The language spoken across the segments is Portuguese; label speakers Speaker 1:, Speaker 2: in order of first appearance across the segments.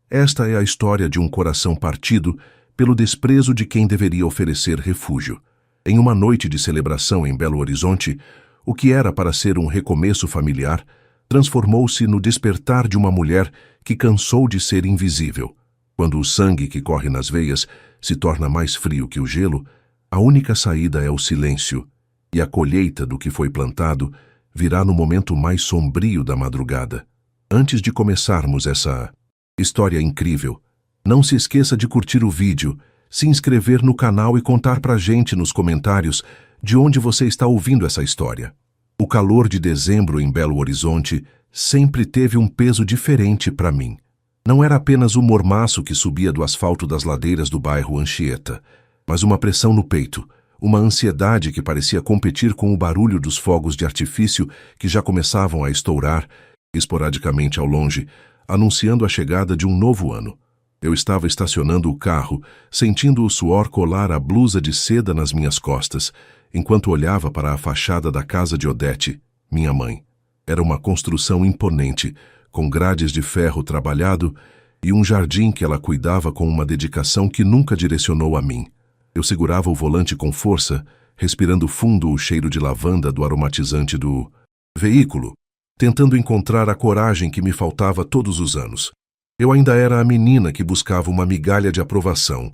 Speaker 1: Esta é a história de um coração partido pelo desprezo de quem deveria oferecer refúgio. Em uma noite de celebração em Belo Horizonte, o que era para ser um recomeço familiar transformou-se no despertar de uma mulher que cansou de ser invisível. Quando o sangue que corre nas veias se torna mais frio que o gelo, a única saída é o silêncio, e a colheita do que foi plantado virá no momento mais sombrio da madrugada. Antes de começarmos essa história incrível, não se esqueça de curtir o vídeo, se inscrever no canal e contar pra gente nos comentários de onde você está ouvindo essa história. O calor de dezembro em Belo Horizonte sempre teve um peso diferente para mim. Não era apenas o mormaço que subia do asfalto das ladeiras do bairro Anchieta, mas uma pressão no peito, uma ansiedade que parecia competir com o barulho dos fogos de artifício que já começavam a estourar, esporadicamente ao longe, anunciando a chegada de um novo ano. Eu estava estacionando o carro, sentindo o suor colar a blusa de seda nas minhas costas, enquanto olhava para a fachada da casa de Odete, minha mãe. Era uma construção imponente, com grades de ferro trabalhado e um jardim que ela cuidava com uma dedicação que nunca direcionou a mim. Eu segurava o volante com força, respirando fundo o cheiro de lavanda do aromatizante do veículo, tentando encontrar a coragem que me faltava todos os anos. Eu ainda era a menina que buscava uma migalha de aprovação,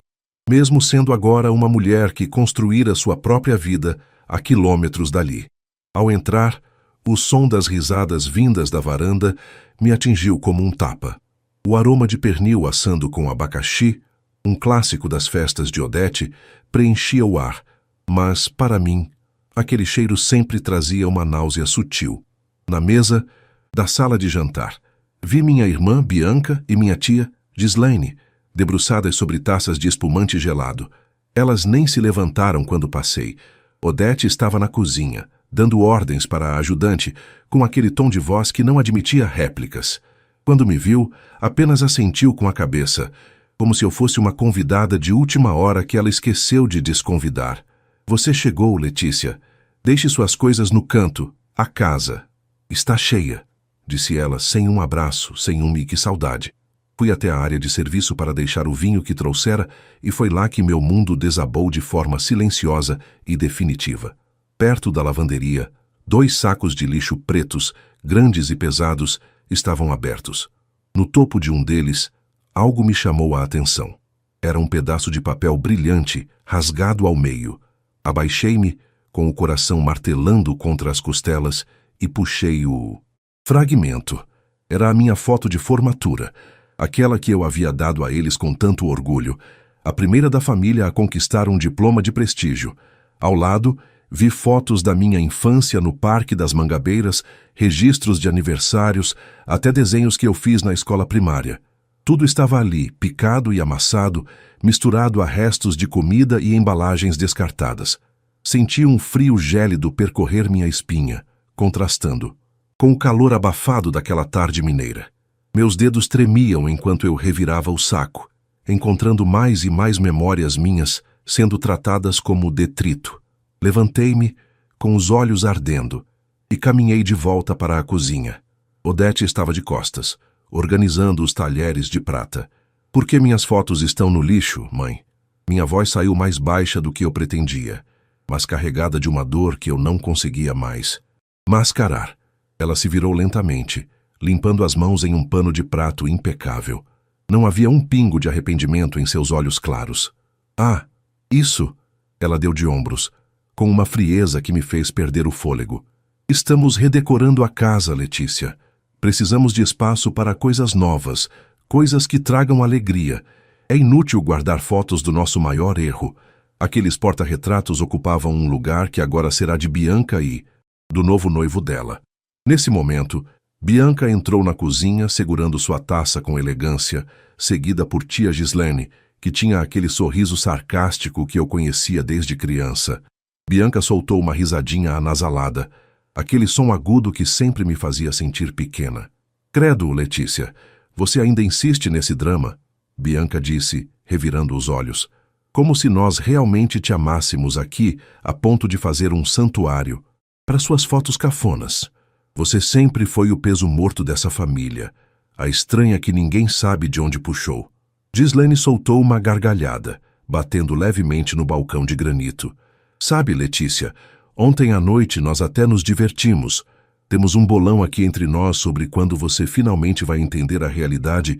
Speaker 1: mesmo sendo agora uma mulher que construíra sua própria vida a quilômetros dali. Ao entrar, o som das risadas vindas da varanda me atingiu como um tapa. O aroma de pernil assando com abacaxi, um clássico das festas de Odete, preenchia o ar, mas, para mim, aquele cheiro sempre trazia uma náusea sutil. Na mesa da sala de jantar, vi minha irmã, Bianca, e minha tia, Gislaine, debruçadas sobre taças de espumante gelado. Elas nem se levantaram quando passei. Odete estava na cozinha, dando ordens para a ajudante, com aquele tom de voz que não admitia réplicas. Quando me viu, apenas assentiu com a cabeça, como se eu fosse uma convidada de última hora que ela esqueceu de desconvidar. Você chegou, Letícia. Deixe suas coisas no canto. A casa está cheia, disse ela, sem um abraço, sem um que saudade. Fui até a área de serviço para deixar o vinho que trouxera e foi lá que meu mundo desabou de forma silenciosa e definitiva. Perto da lavanderia, 2 sacos de lixo pretos, grandes e pesados, estavam abertos. No topo de um deles, algo me chamou a atenção. Era um pedaço de papel brilhante, rasgado ao meio. Abaixei-me, com o coração martelando contra as costelas, e puxei o fragmento. Era a minha foto de formatura, aquela que eu havia dado a eles com tanto orgulho, a primeira da família a conquistar um diploma de prestígio. Ao lado, vi fotos da minha infância no Parque das Mangabeiras, registros de aniversários, até desenhos que eu fiz na escola primária. Tudo estava ali, picado e amassado, misturado a restos de comida e embalagens descartadas. Senti um frio gélido percorrer minha espinha, contrastando com o calor abafado daquela tarde mineira. Meus dedos tremiam enquanto eu revirava o saco, encontrando mais e mais memórias minhas sendo tratadas como detrito. Levantei-me, com os olhos ardendo, e caminhei de volta para a cozinha. Odete estava de costas, organizando os talheres de prata. Por que minhas fotos estão no lixo, mãe? Minha voz saiu mais baixa do que eu pretendia, mas carregada de uma dor que eu não conseguia mais mascarar. Ela se virou lentamente, limpando as mãos em um pano de prato impecável. Não havia um pingo de arrependimento em seus olhos claros. Ah, isso! Ela deu de ombros, com uma frieza que me fez perder o fôlego. Estamos redecorando a casa, Letícia. Precisamos de espaço para coisas novas, coisas que tragam alegria. É inútil guardar fotos do nosso maior erro. Aqueles porta-retratos ocupavam um lugar que agora será de Bianca e do novo noivo dela. Nesse momento, Bianca entrou na cozinha segurando sua taça com elegância, seguida por tia Gislaine, que tinha aquele sorriso sarcástico que eu conhecia desde criança. Bianca soltou uma risadinha anasalada, aquele som agudo que sempre me fazia sentir pequena. Credo, Letícia, você ainda insiste nesse drama? Bianca disse, revirando os olhos. Como se nós realmente te amássemos aqui a ponto de fazer um santuário para suas fotos cafonas. Você sempre foi o peso morto dessa família, a estranha que ninguém sabe de onde puxou. Ghislaine soltou uma gargalhada, batendo levemente no balcão de granito. Sabe, Letícia, ontem à noite nós até nos divertimos. Temos um bolão aqui entre nós sobre quando você finalmente vai entender a realidade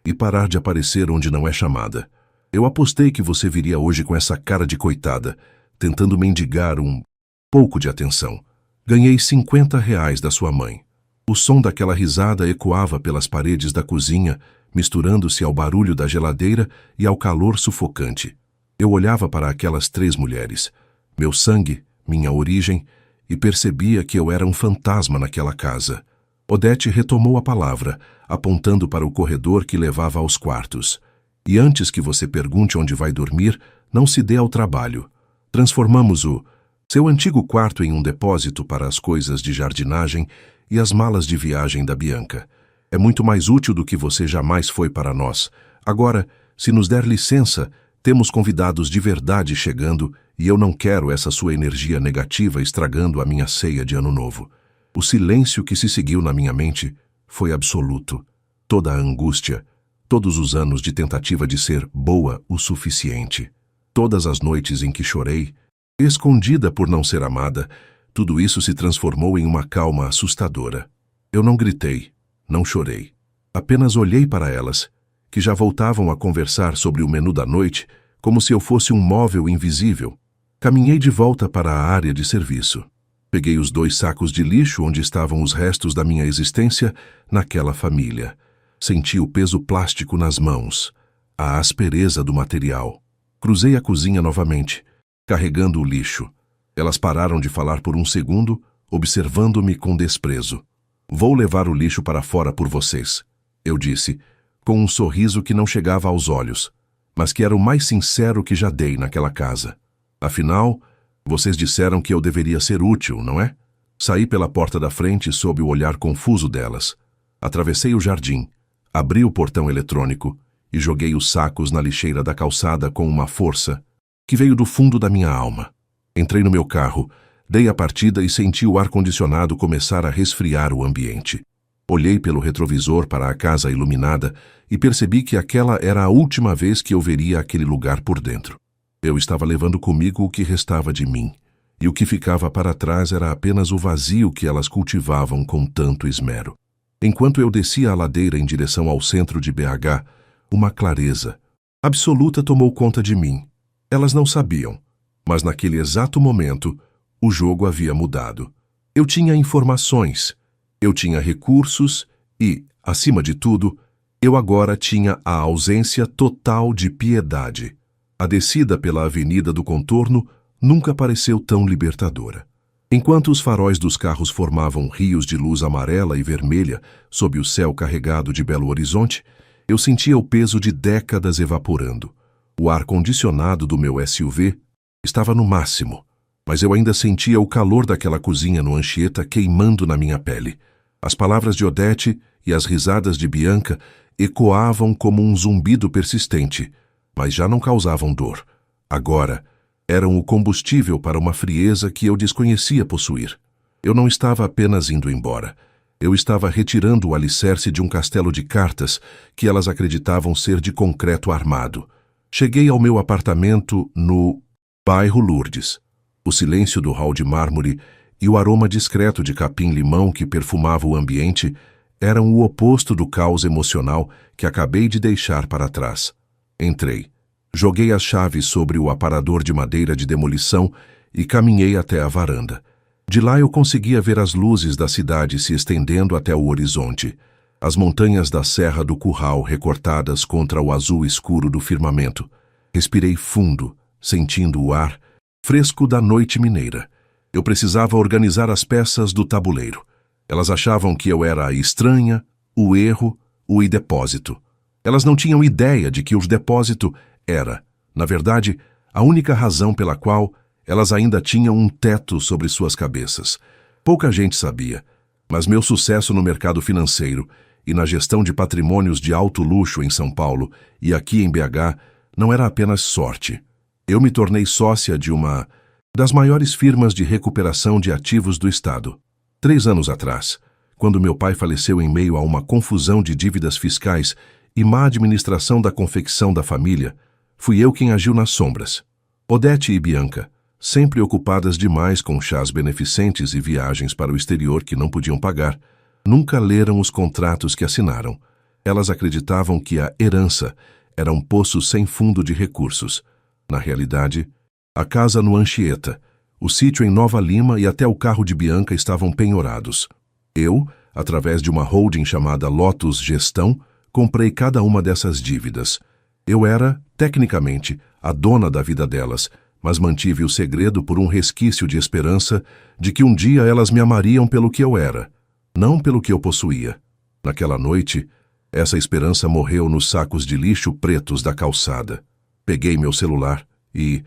Speaker 1: e parar de aparecer onde não é chamada. Eu apostei que você viria hoje com essa cara de coitada, tentando mendigar um pouco de atenção. Ganhei R$ 50 da sua mãe. O som daquela risada ecoava pelas paredes da cozinha, misturando-se ao barulho da geladeira e ao calor sufocante. Eu olhava para aquelas 3 mulheres, meu sangue, minha origem, e percebia que eu era um fantasma naquela casa. Odete retomou a palavra, apontando para o corredor que levava aos quartos. E antes que você pergunte onde vai dormir, não se dê ao trabalho. Transformamos o seu antigo quarto em um depósito para as coisas de jardinagem e as malas de viagem da Bianca. É muito mais útil do que você jamais foi para nós. Agora, se nos der licença, temos convidados de verdade chegando e eu não quero essa sua energia negativa estragando a minha ceia de Ano Novo. O silêncio que se seguiu na minha mente foi absoluto. Toda a angústia, todos os anos de tentativa de ser boa o suficiente, todas as noites em que chorei, escondida por não ser amada, tudo isso se transformou em uma calma assustadora. Eu não gritei, não chorei. Apenas olhei para elas, que já voltavam a conversar sobre o menu da noite, como se eu fosse um móvel invisível. Caminhei de volta para a área de serviço. Peguei os 2 sacos de lixo onde estavam os restos da minha existência naquela família. Senti o peso plástico nas mãos, a aspereza do material. Cruzei a cozinha novamente, carregando o lixo. Elas pararam de falar por um segundo, observando-me com desprezo. Vou levar o lixo para fora por vocês, eu disse, com um sorriso que não chegava aos olhos, mas que era o mais sincero que já dei naquela casa. Afinal, vocês disseram que eu deveria ser útil, não é? Saí pela porta da frente sob o olhar confuso delas. Atravessei o jardim, abri o portão eletrônico e joguei os sacos na lixeira da calçada com uma força que veio do fundo da minha alma. Entrei no meu carro, dei a partida e senti o ar-condicionado começar a resfriar o ambiente. Olhei pelo retrovisor para a casa iluminada e percebi que aquela era a última vez que eu veria aquele lugar por dentro. Eu estava levando comigo o que restava de mim, e o que ficava para trás era apenas o vazio que elas cultivavam com tanto esmero. Enquanto eu descia a ladeira em direção ao centro de BH, uma clareza absoluta tomou conta de mim. Elas não sabiam, mas naquele exato momento, o jogo havia mudado. Eu tinha informações, eu tinha recursos e, acima de tudo, eu agora tinha a ausência total de piedade. A descida pela avenida do contorno nunca pareceu tão libertadora. Enquanto os faróis dos carros formavam rios de luz amarela e vermelha sob o céu carregado de Belo Horizonte, eu sentia o peso de décadas evaporando. O ar-condicionado do meu SUV estava no máximo, mas eu ainda sentia o calor daquela cozinha no Anchieta queimando na minha pele. As palavras de Odete e as risadas de Bianca ecoavam como um zumbido persistente, mas já não causavam dor. Agora, eram o combustível para uma frieza que eu desconhecia possuir. Eu não estava apenas indo embora. Eu estava retirando o alicerce de um castelo de cartas que elas acreditavam ser de concreto armado. Cheguei ao meu apartamento no bairro Lourdes. O silêncio do hall de mármore e o aroma discreto de capim-limão que perfumava o ambiente eram o oposto do caos emocional que acabei de deixar para trás. Entrei. Joguei as chaves sobre o aparador de madeira de demolição e caminhei até a varanda. De lá eu conseguia ver as luzes da cidade se estendendo até o horizonte, as montanhas da Serra do Curral recortadas contra o azul escuro do firmamento. Respirei fundo, sentindo o ar fresco da noite mineira. Eu precisava organizar as peças do tabuleiro. Elas achavam que eu era a estranha, o erro, o depósito. Elas não tinham ideia de que o depósito era, na verdade, a única razão pela qual elas ainda tinham um teto sobre suas cabeças. Pouca gente sabia, mas meu sucesso no mercado financeiro e na gestão de patrimônios de alto luxo em São Paulo e aqui em BH não era apenas sorte. Eu me tornei sócia de uma das maiores firmas de recuperação de ativos do estado. 3 anos atrás, Quando meu pai faleceu em meio a uma confusão de dívidas fiscais e má administração da confecção da família, fui eu quem agiu nas sombras. Odete e Bianca, sempre ocupadas demais com chás beneficentes e viagens para o exterior que não podiam pagar, nunca leram os contratos que assinaram. Elas acreditavam que a herança era um poço sem fundo de recursos. Na realidade, a casa no Anchieta, o sítio em Nova Lima e até o carro de Bianca estavam penhorados. Eu, através de uma holding chamada Lotus Gestão, comprei cada uma dessas dívidas. Eu era, tecnicamente, a dona da vida delas, mas mantive o segredo por um resquício de esperança de que um dia elas me amariam pelo que eu era, não pelo que eu possuía. Naquela noite, essa esperança morreu nos sacos de lixo pretos da calçada. Peguei meu celular e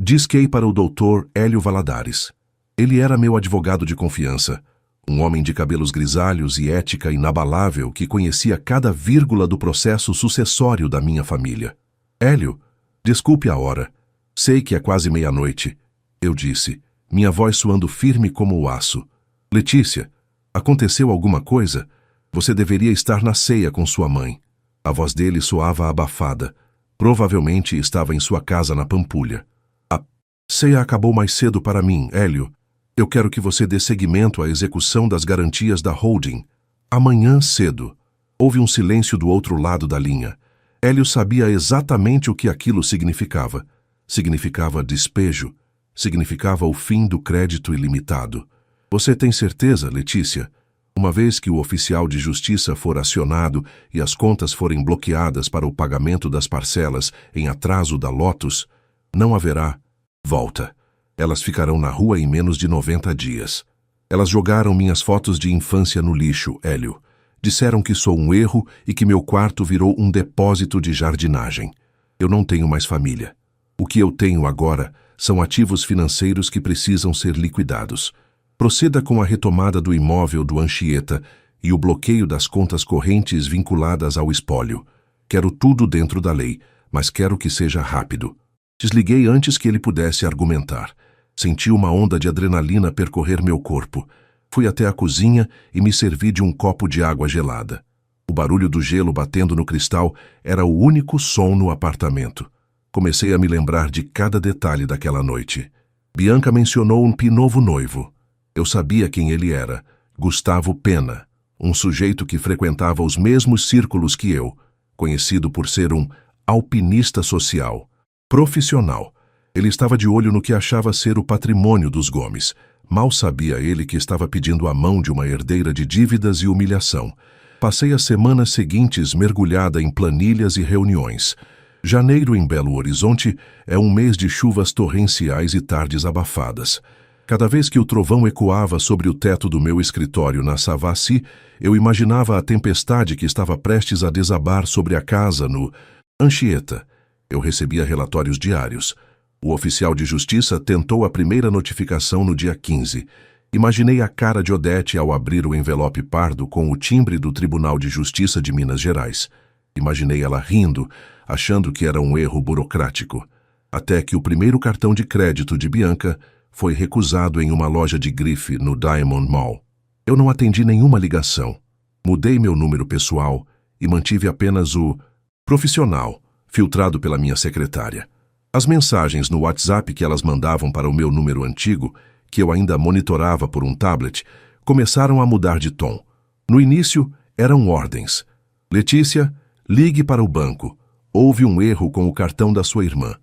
Speaker 1: disquei para o Dr. Hélio Valadares. Ele era meu advogado de confiança, um homem de cabelos grisalhos e ética inabalável que conhecia cada vírgula do processo sucessório da minha família. Hélio, desculpe a hora. Sei que é quase meia-noite, eu disse, minha voz soando firme como o aço. Letícia, aconteceu alguma coisa? Você deveria estar na ceia com sua mãe. A voz dele soava abafada. Provavelmente estava em sua casa na Pampulha. A ceia acabou mais cedo para mim, Hélio. Eu quero que você dê seguimento à execução das garantias da holding. Amanhã cedo. Houve um silêncio do outro lado da linha. Hélio sabia exatamente o que aquilo significava. Significava despejo. Significava o fim do crédito ilimitado. Você tem certeza, Letícia? Uma vez que o oficial de justiça for acionado e as contas forem bloqueadas para o pagamento das parcelas em atraso da Lotus, não haverá volta. Elas ficarão na rua em menos de 90 dias. Elas jogaram minhas fotos de infância no lixo, Hélio. Disseram que sou um erro e que meu quarto virou um depósito de jardinagem. Eu não tenho mais família. O que eu tenho agora são ativos financeiros que precisam ser liquidados. Proceda com a retomada do imóvel do Anchieta e o bloqueio das contas correntes vinculadas ao espólio. Quero tudo dentro da lei, mas quero que seja rápido. Desliguei antes que ele pudesse argumentar. Senti uma onda de adrenalina percorrer meu corpo. Fui até a cozinha e me servi de um copo de água gelada. O barulho do gelo batendo no cristal era o único som no apartamento. Comecei a me lembrar de cada detalhe daquela noite. Bianca mencionou um novo noivo. Eu sabia quem ele era, Gustavo Pena, um sujeito que frequentava os mesmos círculos que eu, conhecido por ser um alpinista social, profissional. Ele estava de olho no que achava ser o patrimônio dos Gomes. Mal sabia ele que estava pedindo a mão de uma herdeira de dívidas e humilhação. Passei as semanas seguintes mergulhada em planilhas e reuniões. Janeiro em Belo Horizonte é um mês de chuvas torrenciais e tardes abafadas. Cada vez que o trovão ecoava sobre o teto do meu escritório na Savassi, eu imaginava a tempestade que estava prestes a desabar sobre a casa no Anchieta. Eu recebia relatórios diários. O oficial de justiça tentou a primeira notificação no dia 15. Imaginei a cara de Odete ao abrir o envelope pardo com o timbre do Tribunal de Justiça de Minas Gerais. Imaginei ela rindo, achando que era um erro burocrático. Até que o primeiro cartão de crédito de Bianca foi recusado em uma loja de grife no Diamond Mall. Eu não atendi nenhuma ligação. Mudei meu número pessoal e mantive apenas o profissional, filtrado pela minha secretária. As mensagens no WhatsApp que elas mandavam para o meu número antigo, que eu ainda monitorava por um tablet, começaram a mudar de tom. No início, eram ordens. Letícia, ligue para o banco. Houve um erro com o cartão da sua irmã.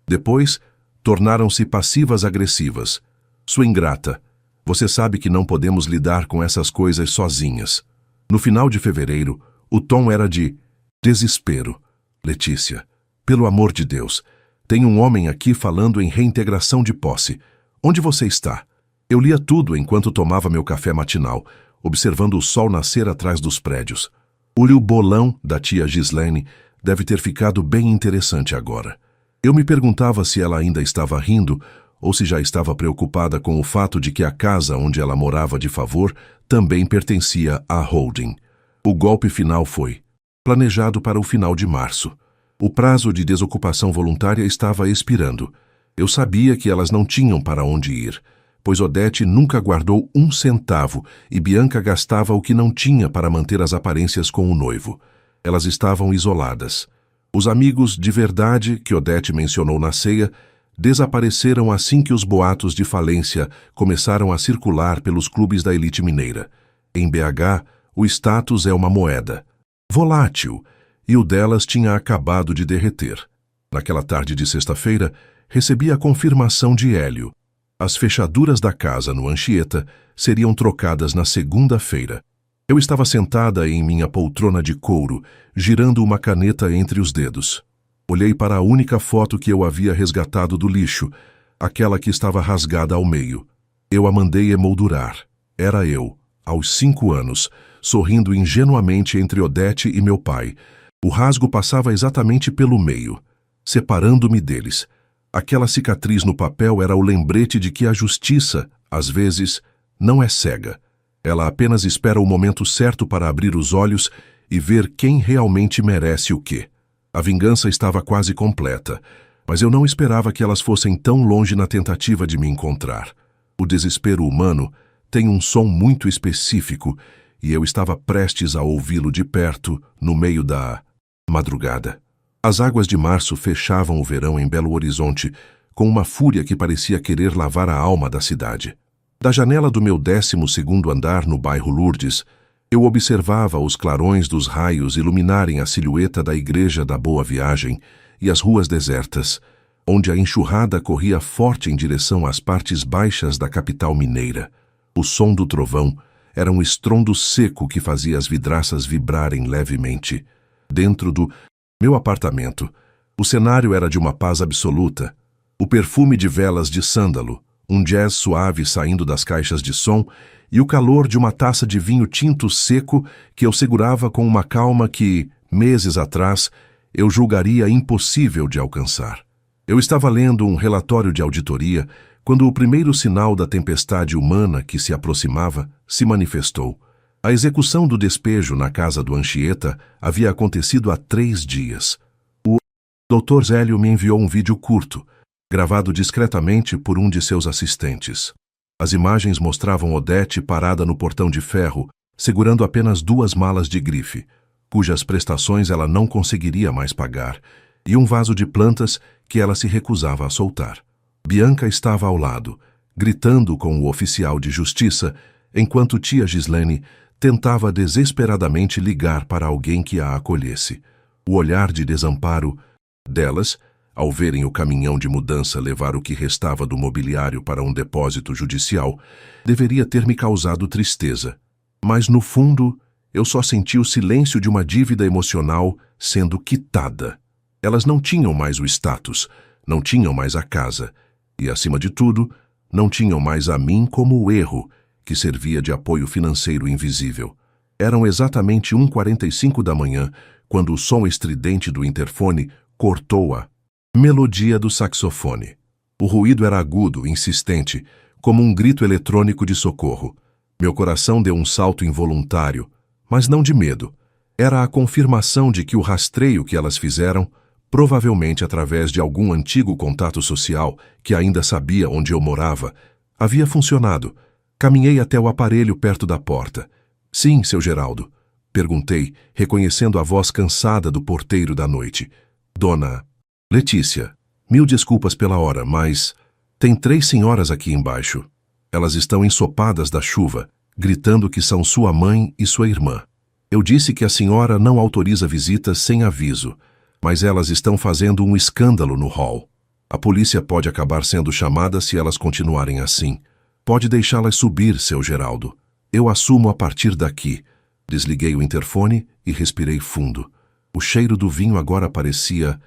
Speaker 1: Depois, tornaram-se passivas agressivas. Sua ingrata, você sabe que não podemos lidar com essas coisas sozinhas. No final de fevereiro, o tom era de desespero. Letícia, pelo amor de Deus, tem um homem aqui falando em reintegração de posse. Onde você está? Eu lia tudo enquanto tomava meu café matinal, observando o sol nascer atrás dos prédios. O bolão da tia Gislene deve ter ficado bem interessante agora. Eu me perguntava se ela ainda estava rindo ou se já estava preocupada com o fato de que a casa onde ela morava de favor também pertencia à holding. O golpe final foi planejado para o final de março. O prazo de desocupação voluntária estava expirando. Eu sabia que elas não tinham para onde ir. pois Odete nunca guardou um centavo e Bianca gastava o que não tinha para manter as aparências com o noivo. Elas estavam isoladas. Os amigos de verdade que Odete mencionou na ceia desapareceram assim que os boatos de falência começaram a circular pelos clubes da elite mineira. Em BH, o status é uma moeda volátil, e o delas tinha acabado de derreter. Naquela tarde de sexta-feira, recebi a confirmação de Hélio. As fechaduras da casa no Anchieta seriam trocadas na segunda-feira. Eu estava sentada em minha poltrona de couro, girando uma caneta entre os dedos. Olhei para a única foto que eu havia resgatado do lixo, aquela que estava rasgada ao meio. Eu a mandei emoldurar. Era eu, aos 5 anos, sorrindo ingenuamente entre Odete e meu pai. O rasgo passava exatamente pelo meio, separando-me deles. Aquela cicatriz no papel era o lembrete de que a justiça, às vezes, não é cega. Ela apenas espera o momento certo para abrir os olhos e ver quem realmente merece o quê. A vingança estava quase completa, mas eu não esperava que elas fossem tão longe na tentativa de me encontrar. O desespero humano tem um som muito específico e eu estava prestes a ouvi-lo de perto, no meio da madrugada. As águas de março fechavam o verão em Belo Horizonte com uma fúria que parecia querer lavar a alma da cidade. Da janela do meu 12º andar no bairro Lourdes, eu observava os clarões dos raios iluminarem a silhueta da Igreja da Boa Viagem e as ruas desertas, onde a enxurrada corria forte em direção às partes baixas da capital mineira. O som do trovão era um estrondo seco que fazia as vidraças vibrarem levemente. Dentro do meu apartamento, o cenário era de uma paz absoluta. O perfume de velas de sândalo, um jazz suave saindo das caixas de som e o calor de uma taça de vinho tinto seco que eu segurava com uma calma que, meses atrás, eu julgaria impossível de alcançar. Eu estava lendo um relatório de auditoria quando o primeiro sinal da tempestade humana que se aproximava se manifestou. A execução do despejo na casa do Anchieta havia acontecido há 3 dias. O Dr. Hélio me enviou um vídeo curto, gravado discretamente por um de seus assistentes. As imagens mostravam Odete parada no portão de ferro, segurando apenas 2 malas de grife, cujas prestações ela não conseguiria mais pagar, e um vaso de plantas que ela se recusava a soltar. Bianca estava ao lado, gritando com o oficial de justiça, enquanto tia Gislene tentava desesperadamente ligar para alguém que a acolhesse. O olhar de desamparo delas, ao verem o caminhão de mudança levar o que restava do mobiliário para um depósito judicial, deveria ter me causado tristeza. Mas, no fundo, eu só senti o silêncio de uma dívida emocional sendo quitada. Elas não tinham mais o status, não tinham mais a casa, e, acima de tudo, não tinham mais a mim como o erro, que servia de apoio financeiro invisível. Eram exatamente 1h45 da manhã, quando o som estridente do interfone cortou a melodia do saxofone. O ruído era agudo, insistente, como um grito eletrônico de socorro. Meu coração deu um salto involuntário, mas não de medo. Era a confirmação de que o rastreio que elas fizeram, provavelmente através de algum antigo contato social que ainda sabia onde eu morava, havia funcionado. Caminhei até o aparelho perto da porta. "Sim, seu Geraldo?" perguntei, reconhecendo a voz cansada do porteiro da noite. "Dona Letícia, mil desculpas pela hora, mas tem 3 senhoras aqui embaixo. Elas estão ensopadas da chuva, gritando que são sua mãe e sua irmã. Eu disse que a senhora não autoriza visitas sem aviso, mas elas estão fazendo um escândalo no hall. A polícia pode acabar sendo chamada se elas continuarem assim. Pode deixá-las subir, seu Geraldo. Eu assumo a partir daqui." Desliguei o interfone e respirei fundo. O cheiro do vinho agora parecia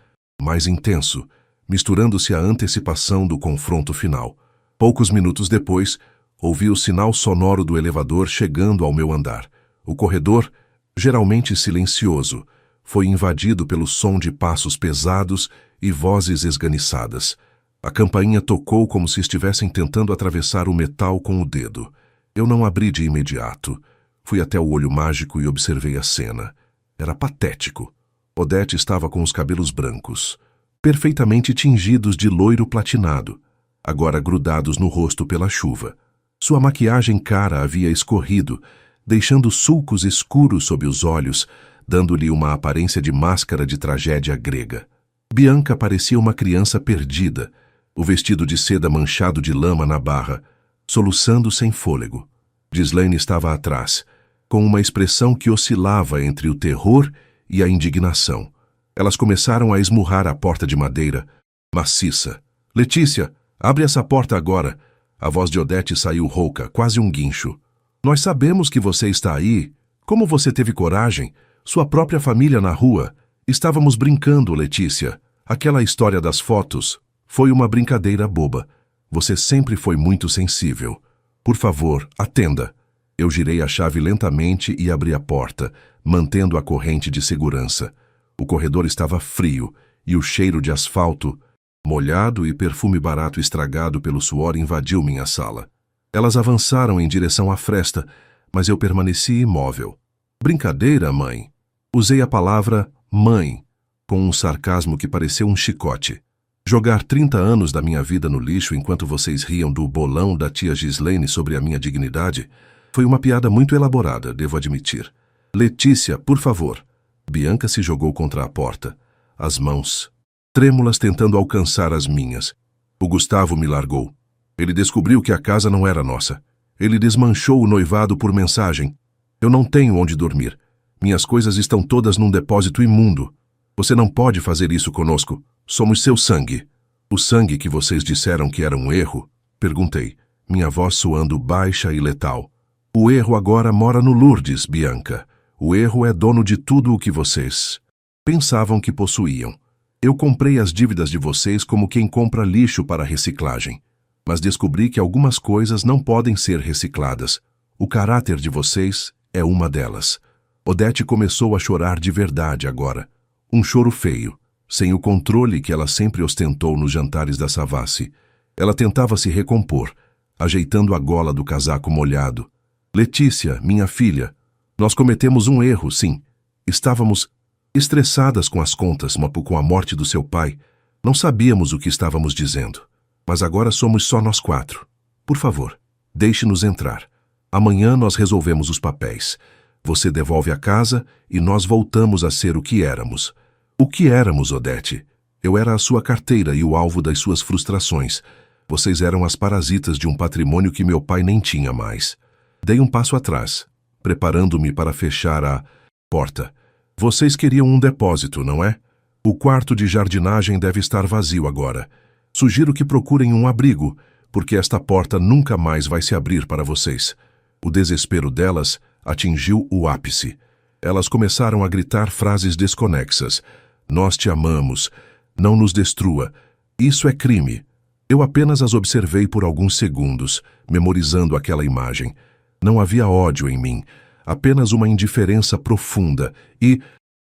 Speaker 1: mais intenso, misturando-se à antecipação do confronto final. Poucos minutos depois, ouvi o sinal sonoro do elevador chegando ao meu andar. O corredor, geralmente silencioso, foi invadido pelo som de passos pesados e vozes esganiçadas. A campainha tocou como se estivessem tentando atravessar o metal com o dedo. Eu não abri de imediato. Fui até o olho mágico e observei a cena. Era patético. Odete estava com os cabelos brancos, perfeitamente tingidos de loiro platinado. agora grudados no rosto pela chuva. Sua maquiagem cara havia escorrido, deixando sulcos escuros sob os olhos, dando-lhe uma aparência de máscara de tragédia grega. Bianca parecia uma criança perdida, o vestido de seda manchado de lama na barra, soluçando sem fôlego. Ghislaine estava atrás, com uma expressão que oscilava entre o terror e a indignação. Elas começaram a esmurrar a porta de madeira, maciça. Letícia, abre essa porta agora. A voz de Odete saiu rouca, quase um guincho. Nós sabemos que você está aí. Como você teve coragem? Sua própria família na rua. Estávamos brincando, Letícia. Aquela história das fotos foi uma brincadeira boba. Você sempre foi muito sensível. Por favor, atenda. Eu girei a chave lentamente e abri a porta, mantendo a corrente de segurança. O corredor estava frio e o cheiro de asfalto, molhado e perfume barato estragado pelo suor invadiu minha sala. Elas avançaram em direção à fresta, mas eu permaneci imóvel. Brincadeira, mãe. Usei a palavra mãe, com um sarcasmo que pareceu um chicote. Jogar 30 anos da minha vida no lixo enquanto vocês riam do bolão da tia Ghislaine sobre a minha dignidade foi uma piada muito elaborada, devo admitir. Letícia, por favor. Bianca se jogou contra a porta, as mãos trêmulas tentando alcançar as minhas. O Gustavo me largou. Ele descobriu que a casa não era nossa. Ele desmanchou o noivado por mensagem. Eu não tenho onde dormir. Minhas coisas estão todas num depósito imundo. Você não pode fazer isso conosco. Somos seu sangue. O sangue que vocês disseram que era um erro? Perguntei, minha voz soando baixa e letal. O erro agora mora no Lourdes, Bianca. O erro é dono de tudo o que vocês pensavam que possuíam. Eu comprei as dívidas de vocês como quem compra lixo para reciclagem. Mas descobri que algumas coisas não podem ser recicladas. O caráter de vocês é uma delas. Odete começou a chorar de verdade agora. Um choro feio, sem o controle que ela sempre ostentou nos jantares da Savassi. Ela tentava se recompor, ajeitando a gola do casaco molhado. Letícia, minha filha, nós cometemos um erro, sim. Estávamos estressadas com as contas, com a morte do seu pai. Não sabíamos o que estávamos dizendo. Mas agora somos só nós 4. Por favor, deixe-nos entrar. Amanhã nós resolvemos os papéis. Você devolve a casa e nós voltamos a ser o que éramos. O que éramos, Odete? Eu era a sua carteira e o alvo das suas frustrações. Vocês eram as parasitas de um patrimônio que meu pai nem tinha mais. Dei um passo atrás, preparando-me para fechar a porta. Vocês queriam um depósito, não é? O quarto de jardinagem deve estar vazio agora. Sugiro que procurem um abrigo, porque esta porta nunca mais vai se abrir para vocês. O desespero delas atingiu o ápice. Elas começaram a gritar frases desconexas. Nós te amamos. Não nos destrua. Isso é crime. Eu apenas as observei por alguns segundos, memorizando aquela imagem. Não havia ódio em mim, apenas uma indiferença profunda e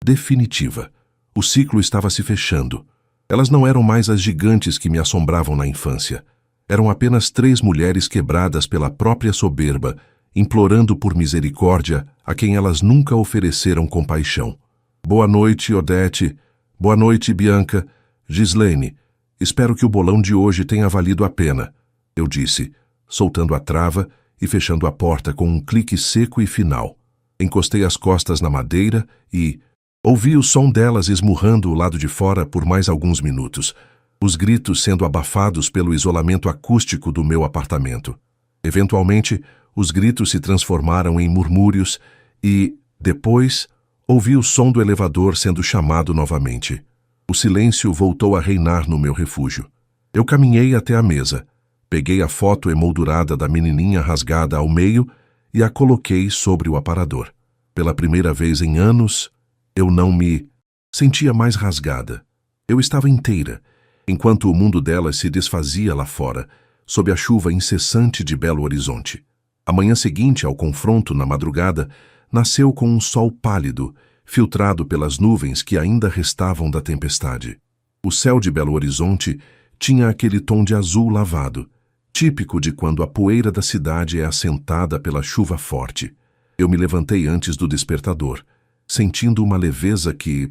Speaker 1: definitiva. O ciclo estava se fechando. Elas não eram mais as gigantes que me assombravam na infância. Eram apenas 3 mulheres quebradas pela própria soberba, implorando por misericórdia a quem elas nunca ofereceram compaixão. Boa noite, Odete. Boa noite, Bianca. Ghislaine, espero que o bolão de hoje tenha valido a pena, eu disse, soltando a trava e fechando a porta com um clique seco e final. Encostei as costas na madeira e ouvi o som delas esmurrando o lado de fora por mais alguns minutos, os gritos sendo abafados pelo isolamento acústico do meu apartamento. Eventualmente, os gritos se transformaram em murmúrios e, depois, ouvi o som do elevador sendo chamado novamente. O silêncio voltou a reinar no meu refúgio. Eu caminhei até a mesa, peguei a foto emoldurada da menininha rasgada ao meio e a coloquei sobre o aparador. Pela primeira vez em anos, eu não me sentia mais rasgada. Eu estava inteira, enquanto o mundo delas se desfazia lá fora, sob a chuva incessante de Belo Horizonte. A manhã seguinte ao confronto na madrugada, nasceu com um sol pálido, filtrado pelas nuvens que ainda restavam da tempestade. O céu de Belo Horizonte tinha aquele tom de azul lavado, típico de quando a poeira da cidade é assentada pela chuva forte. Eu me levantei antes do despertador, sentindo uma leveza que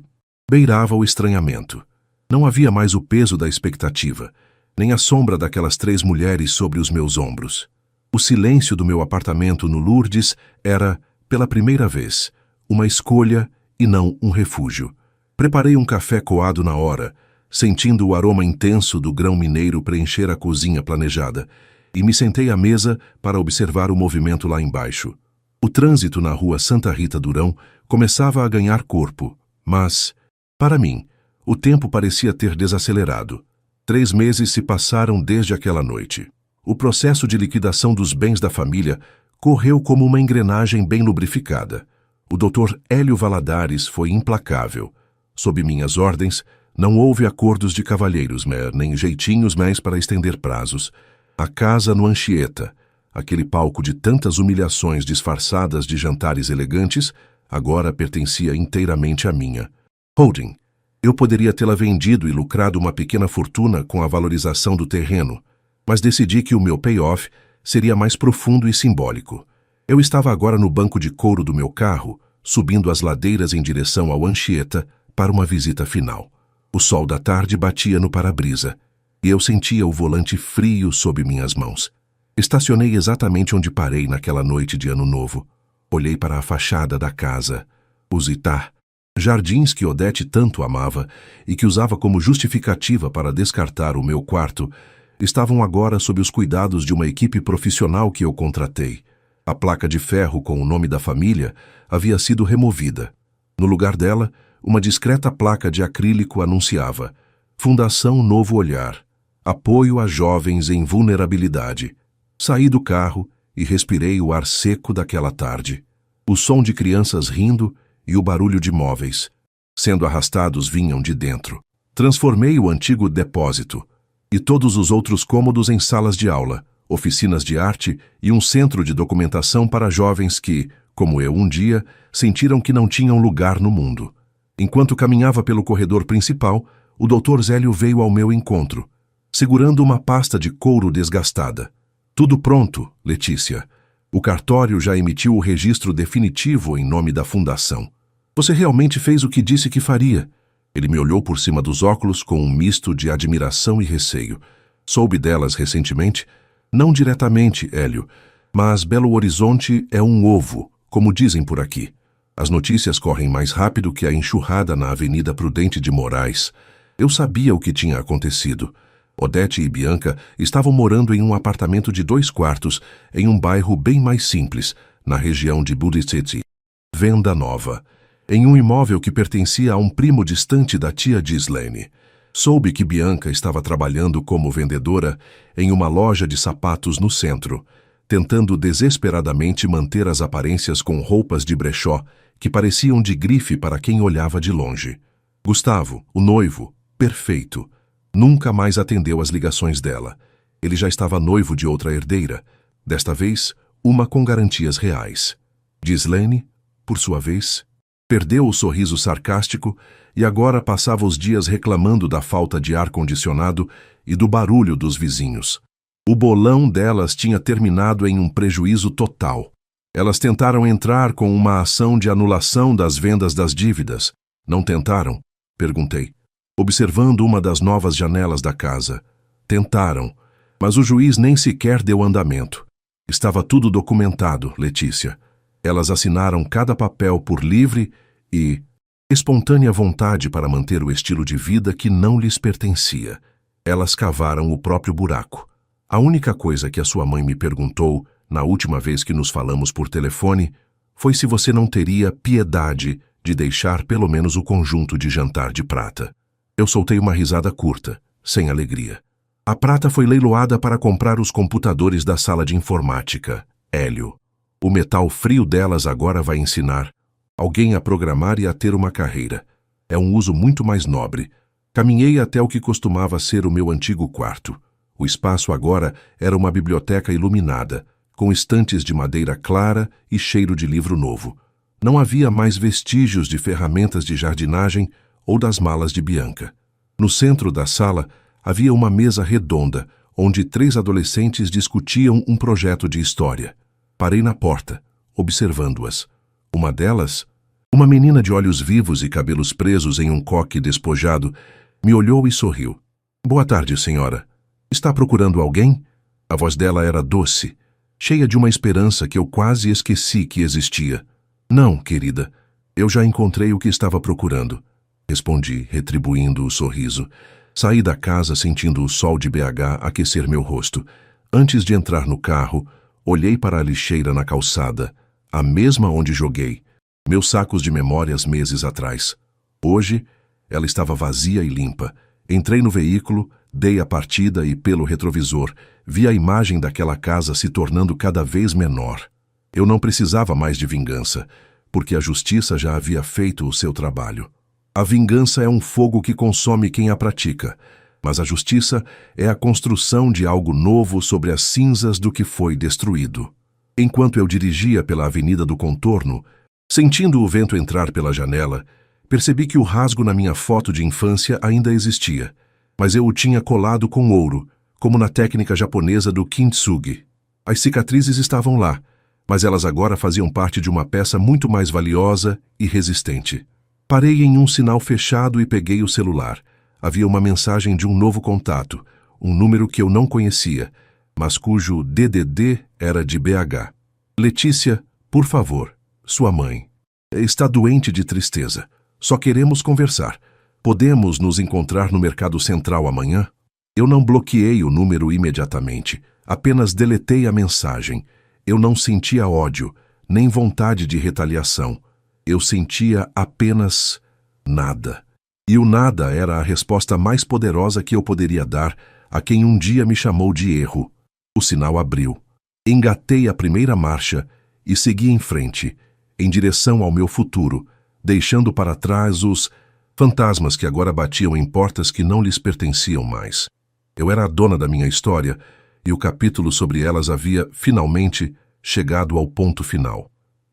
Speaker 1: beirava o estranhamento. Não havia mais o peso da expectativa. nem a sombra daquelas 3 mulheres sobre os meus ombros. O silêncio do meu apartamento no Lourdes era, pela primeira vez, uma escolha e não um refúgio. Preparei um café coado na hora, sentindo o aroma intenso do grão mineiro preencher a cozinha planejada, e me sentei à mesa para observar o movimento lá embaixo. O trânsito na rua Santa Rita Durão começava a ganhar corpo, mas, para mim, o tempo parecia ter desacelerado. 3 meses se passaram desde aquela noite. O processo de liquidação dos bens da família correu como uma engrenagem bem lubrificada. O Dr. Hélio Valadares foi implacável. Sob minhas ordens, não houve acordos de cavalheiros, nem jeitinhos mais para estender prazos. A casa no Anchieta, aquele palco de tantas humilhações disfarçadas de jantares elegantes, agora pertencia inteiramente à minha holding. Eu poderia tê-la vendido e lucrado uma pequena fortuna com a valorização do terreno, mas decidi que o meu payoff seria mais profundo e simbólico. Eu estava agora no banco de couro do meu carro, subindo as ladeiras em direção ao Anchieta para uma visita final. O sol da tarde batia no para-brisa, e eu sentia o volante frio sob minhas mãos. Estacionei exatamente onde parei naquela noite de Ano Novo. Olhei para a fachada da casa, os Itá, jardins que Odete tanto amava e que usava como justificativa para descartar o meu quarto, estavam agora sob os cuidados de uma equipe profissional que eu contratei. A placa de ferro com o nome da família havia sido removida. No lugar dela, uma discreta placa de acrílico anunciava: Fundação Novo Olhar, apoio a jovens em vulnerabilidade. Saí do carro e respirei o ar seco daquela tarde. O som de crianças rindo e o barulho de móveis, sendo arrastados, vinham de dentro. Transformei o antigo depósito e todos os outros cômodos em salas de aula, oficinas de arte e um centro de documentação para jovens que, como eu um dia, sentiram que não tinham lugar no mundo. Enquanto caminhava pelo corredor principal, o Dr. Zélio veio ao meu encontro, segurando uma pasta de couro desgastada. Tudo pronto, Letícia. O cartório já emitiu o registro definitivo em nome da fundação. Você realmente fez o que disse que faria. Ele me olhou por cima dos óculos com um misto de admiração e receio. Soube delas recentemente? Não diretamente, Hélio, mas Belo Horizonte é um ovo, como dizem por aqui. As notícias correm mais rápido que a enxurrada na Avenida Prudente de Moraes. Eu sabia o que tinha acontecido. Odete e Bianca estavam morando em um apartamento de 2 quartos, em um bairro bem mais simples, na região de Budiceti, Venda Nova, em um imóvel que pertencia a um primo distante da tia Gislene. Soube que Bianca estava trabalhando como vendedora em uma loja de sapatos no centro, tentando desesperadamente manter as aparências com roupas de brechó que pareciam de grife para quem olhava de longe. Gustavo, o noivo, perfeito, nunca mais atendeu às ligações dela. Ele já estava noivo de outra herdeira, desta vez, uma com garantias reais. Gislene, por sua vez, perdeu o sorriso sarcástico e agora passava os dias reclamando da falta de ar-condicionado e do barulho dos vizinhos. O bolão delas tinha terminado em um prejuízo total. Elas tentaram entrar com uma ação de anulação das vendas das dívidas. Não tentaram? Perguntei, observando uma das novas janelas da casa. Tentaram, mas o juiz nem sequer deu andamento. Estava tudo documentado, Letícia. Elas assinaram cada papel por livre e espontânea vontade para manter o estilo de vida que não lhes pertencia. Elas cavaram o próprio buraco. A única coisa que a sua mãe me perguntou, na última vez que nos falamos por telefone, foi se você não teria piedade de deixar pelo menos o conjunto de jantar de prata. Eu soltei uma risada curta, sem alegria. A prata foi leiloada para comprar os computadores da sala de informática, Hélio. O metal frio delas agora vai ensinar alguém a programar e a ter uma carreira. É um uso muito mais nobre. Caminhei até o que costumava ser o meu antigo quarto. O espaço agora era uma biblioteca iluminada, com estantes de madeira clara e cheiro de livro novo. Não havia mais vestígios de ferramentas de jardinagem ou das malas de Bianca. No centro da sala havia uma mesa redonda, onde 3 adolescentes discutiam um projeto de história. Parei na porta, observando-as. Uma delas, uma menina de olhos vivos e cabelos presos em um coque despojado, me olhou e sorriu. "Boa tarde, senhora. Está procurando alguém? A voz dela era doce, cheia de uma esperança que eu quase esqueci que existia. Não, querida, eu já encontrei o que estava procurando. Respondi, retribuindo o sorriso. Saí da casa sentindo o sol de BH aquecer meu rosto. Antes de entrar no carro, olhei para a lixeira na calçada, a mesma onde joguei meus sacos de memórias meses atrás. Hoje, ela estava vazia e limpa. Entrei no veículo, dei a partida e, pelo retrovisor, vi a imagem daquela casa se tornando cada vez menor. Eu não precisava mais de vingança, porque a justiça já havia feito o seu trabalho. A vingança é um fogo que consome quem a pratica, mas a justiça é a construção de algo novo sobre as cinzas do que foi destruído. Enquanto eu dirigia pela Avenida do Contorno, sentindo o vento entrar pela janela, percebi que o rasgo na minha foto de infância ainda existia, mas eu o tinha colado com ouro, como na técnica japonesa do kintsugi. As cicatrizes estavam lá, mas elas agora faziam parte de uma peça muito mais valiosa e resistente. Parei em um sinal fechado e peguei o celular. Havia uma mensagem de um novo contato, um número que eu não conhecia, mas cujo DDD era de BH. Letícia, por favor, sua mãe. Está doente de tristeza. Só queremos conversar. Podemos nos encontrar no Mercado Central amanhã? Eu não bloqueei o número imediatamente, apenas deletei a mensagem. Eu não sentia ódio, nem vontade de retaliação. Eu sentia apenas nada. E o nada era a resposta mais poderosa que eu poderia dar a quem um dia me chamou de erro. O sinal abriu. Engatei a primeira marcha e segui em frente, em direção ao meu futuro, deixando para trás os fantasmas que agora batiam em portas que não lhes pertenciam mais. Eu era a dona da minha história e o capítulo sobre elas havia, finalmente, chegado ao ponto final.